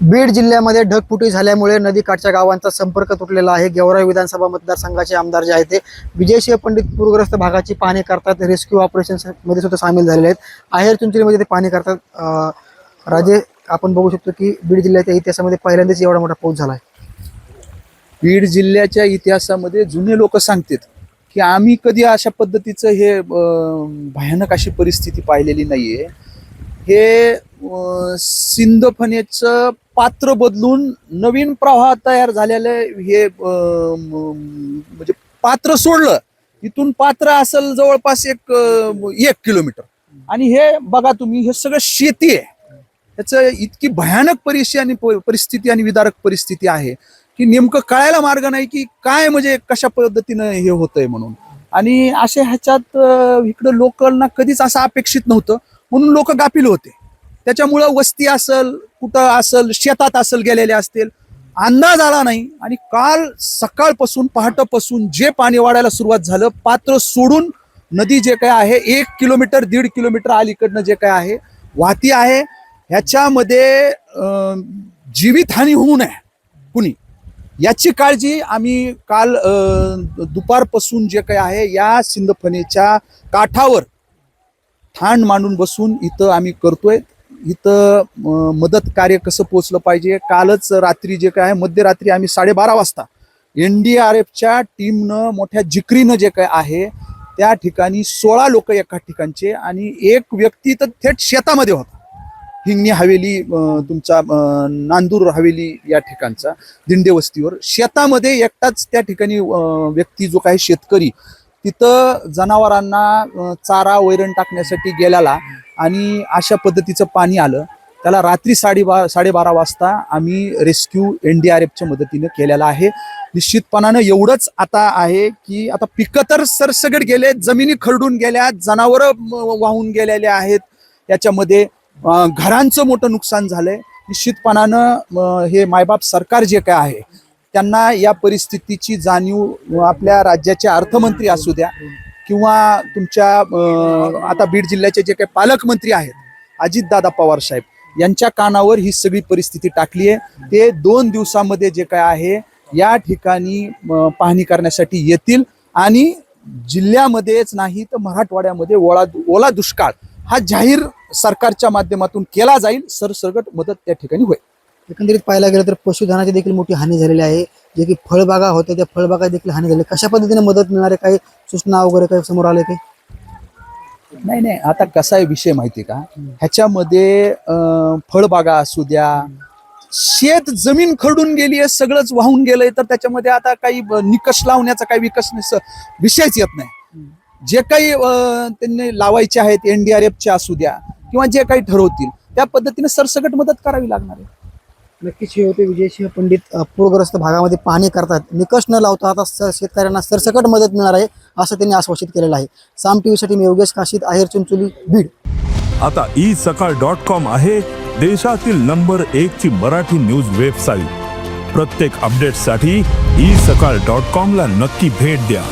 बीड जिल्ह्यामध्ये ढगफुटी झाल्यामुळे नदीकाठच्या गावांचा संपर्क तुटलेला आहे। गेवराई विधानसभा मतदारसंघाचे आमदार जे आहेत ते विजयसिंह पंडित पूरग्रस्त भागाची पाहणी करतात। रेस्क्यू ऑपरेशन्स मध्ये सुद्धा सामील झालेले आहेत। आहेर चुंचलीमध्ये ते पाहणी करतात। राजे, आपण बघू शकतो की बीड जिल्ह्याच्या इतिहासामध्ये पहिल्यांदाच एवढा मोठा पाऊस झाला आहे। बीड जिल्ह्याच्या इतिहासामध्ये जुने लोक सांगतात की आम्ही कधी अशा पद्धतीचं हे भयानक अशी परिस्थिती पाहिलेली नाहीये। हे सिंदफणेचं पात्र बदलून नवीन प्रवाह तयार झालेलं हे म्हणजे पात्र सोडलं इथून पात्र असेल जवळपास एक किलोमीटर आणि हे बघा तुम्ही हे सगळं शेती आहे। त्याचं इतकी भयानक परिस्थिती आणि विदारक परिस्थिती आहे की नेमकं कळायला मार्ग नाही की काय म्हणजे कशा पद्धतीनं हे होतंय म्हणून। आणि अशा ह्याच्यात इकडं लोकांना कधीच असं अपेक्षित नव्हतं म्हणून लोक गाफील होते। त्याच्यामुळं वस्ती असेल कुठं असेल शेतात असेल गेलेले असतील अंदाज आला नाही। आणि काल सकाळपासून पहाटेपासून जे पाणी वाढायला सुरुवात झालं पात्र सोडून नदी जे काय आहे 1 किलोमीटर 1.5 किलोमीटर अलीकडनं जे काय आहे वाहती आहे। ह्याच्यामध्ये जीवितहानी होऊ नये कुणी याची काळजी आम्ही काल दुपारपासून जे काही आहे या सिंदफणेच्या काठावर ठाण मांडून बसून इथं आम्ही करतोय। इथं मदत कार्य कसं पोहोचलं पाहिजे। कालच रात्री जे काय आहे मध्यरात्री आम्ही 12:30 वाजता NDRFच्या टीमनं मोठ्या जिकरीनं जे काय आहे त्या ठिकाणी 16 लोक एका ठिकाणचे आणि एक व्यक्ती तर थेट शेतामध्ये होता। हिंगणी हवेली तुमचा नांदूर हवेली या ठिकाणचा दिंडे वस्तीवर शेतामध्ये एकटाच त्या ठिकाणी व्यक्ती जो काही शेतकरी तिथं जनावरांना चारा वैरण टाकण्यासाठी गेलेला आणि अशा पद्धतीचं पाणी आलं। त्याला रात्री 12:30 वाजता आम्ही रेस्क्यू NDRFच्या मदतीने केलेला आहे। निश्चितपणानं एवढंच आता आहे की आता पिकं तर सरसगट गेले, जमिनी खरडून गेल्या, जनावरं वाहून गेलेले आहेत, याच्यामध्ये घरांचं मोठं नुकसान झालंय। निश्चितपणानं हे मायबाप सरकार जे काय आहे त्यांना या परिस्थितीची जाणीव आपल्या राज्याचे अर्थमंत्री असू द्या किंवा तुमच्या आता बीड जिल्ह्याचे जे काही पालकमंत्री आहेत अजितदादा पवार साहेब यांच्या कानावर ही सगळी परिस्थिती टाकली आहे। ते 2 दिवसामध्ये जे काय आहे या ठिकाणी पाहणी करण्यासाठी येतील आणि जिल्ह्यामध्येच नाही तर मराठवाड्यामध्ये ओला दुष्काळ हा जाहीर सरकारच्या माध्यमातून केला जाईल। सरसकट मदत त्या ठिकाणी होईल। एकंदरीत पाहायला गेलं तर पशुधनाची देखील मोठी हानी झालेली आहे। जे की फळबागा होत्या त्या फळबागा देखील हानी झाली। कशा पद्धतीने मदत मिळणार आहे, काही सूचना वगैरे काही समोर आले काही? नाही आता कसा आहे विषय माहिती का, ह्याच्यामध्ये फळबागा असू द्या, शेत जमीन खरडून गेली आहे, सगळंच वाहून गेलंय, तर त्याच्यामध्ये आता काही निकष लावण्याचा काही विषयच येत नाही। जे काही त्यांनी लावायचे आहेत NDRFचे असू द्या किंवा जे काही ठरवतील त्या पद्धतीने सरसकट मदत करावी लागणार आहे। नक्कीच हे होते विजयसिंह पंडित पूरग्रस्त भागामध्ये पाहणी करतात। निकष न लावता आता शेतकऱ्यांना सरसकट मदत मिळणार आहे असं त्यांनी आश्वासित केलेलं आहे। साम TV साठी मी योगेश काशीद, आहेर चुंचुली, बीड। आता isakal.com आहे देशातील नंबर 1 ची मराठी न्यूज वेबसाईट। प्रत्येक अपडेटसाठी isakal.com ला नक्की भेट द्या।